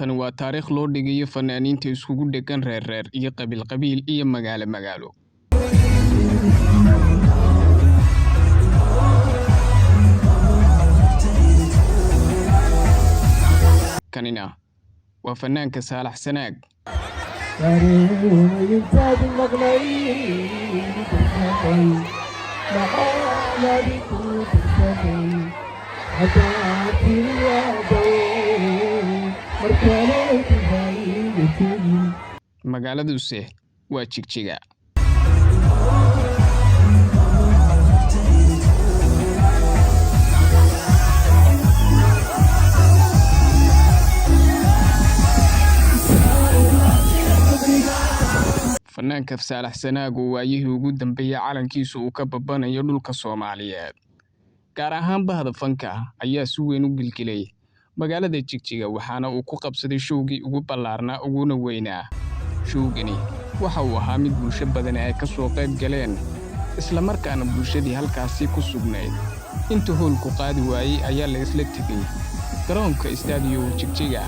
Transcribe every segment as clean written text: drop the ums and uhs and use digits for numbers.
Tani waa taariikh loo dhigayo fanaaniinta iskugu dhegan reer iyo qabiil iyo magaalo. Kanina waa fanaanka Saalax Sanaag. Magaaladuse waa Jigjiga. Fanaanka Saalax Sanaag waayihii ugu dambeeyay calankiisu uu ka babanayo dhulka Soomaaliyeed. Gaar ahaan bahda fanka ayaa si weyn u gilgilay magaalada Jigjiga waxaana uu ku qabsaday showgii ugu ballaarnaa uguna weynaa. Showgani waxa uu ahaa mid bulsho badan ay ka soo qayb galeen isla markaana bulshadii halkaasi ku sugnayd inta hoolku qaadi waayay ayaa la isla tegay garoonka istadiyo Jigjiga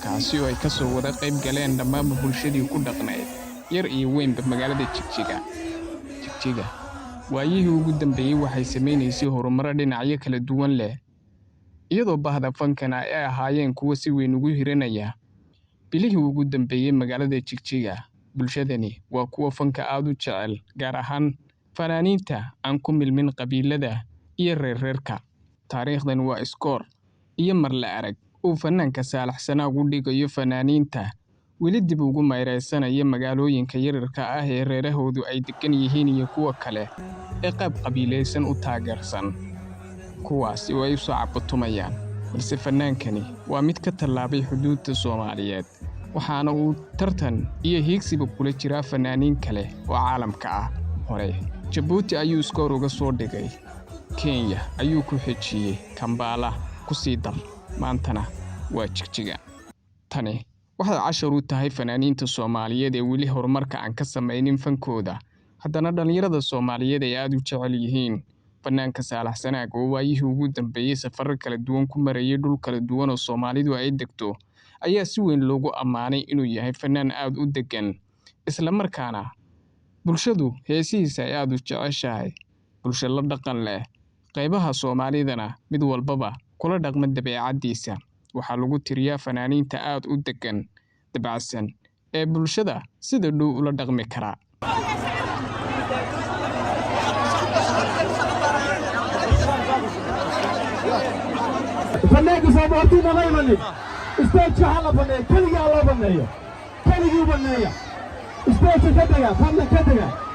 kaasi oo ay ka soo wada qayb galeen dhammaan bulshadii ku dhaqnayd yar iyo weynba magaalada Jigjiga waayihii ugu dambeeyay waxay sameeynaysay horumar dhinacyo kala duwan leh iyadoo bahda fankana ay ahaayeen kuwa si weyn ugu hiranaya bilihii ugu dambeeyay magaalada Jigjiga. Bulshadani waa kuwa fanka aad u jecel gaar ahaan fanaaniinta aan ku milmin qabiilada iyo reerka. Taariikhdan waa iskoor iyo mar la arag oo fanaanka Saalax Sanaag u dhigayo fanaaniinta weli dib ugu mayraysanaya magaalooyinka yararka ah ee reerahoodu ay degan yihiin iyo kuwa kale ee qayb qabiilaysan u taageersan kuwaasi oo ay u soo cabatumayaan. Balse fanaankani waa mid ka tallaabay xuduudda Soomaaliyeed waxaana uu tartan iyo hiigsiba kula jiraa fanaaniin kale oo caalamka ah. Hore Djibouti ayuu iskoor uga soo dhigay, Kenya ayuu ku xijiyay, Kampala ku sii dar, maantana waa Jigjiga. Tani waxay cashar u tahay fanaaniinta Soomaaliyeed ee weli horumarka aan ka samaynin fankooda haddana dhalinyarada Soomaaliyeed ay aad u jecel yihiin. Fanaanka Saalax Sanaag oo waayihii ugu dambeeyay safar kala duwan ku marayay dhul kala duwan oo Soomaalidu ay degto ayaa si weyn loogu ammaanay inuu yahay fanaan aad u degan isla markaana bulshadu heesihiisa ay aad u jeceshahay. Bulsho la dhaqan leh qaybaha Soomaalidana mid walbaba kula dhaqma dabeecadiisa. Waxaa lagu tiriyaa fanaaniinta aad u degan dabacsan ee bulshada sida dhow ula dhaqmi kara. فنانك صوباتي نغيرني استاذ شحالة فنان كلي على بنية كلي بنية استاذ كدقة فن كدقة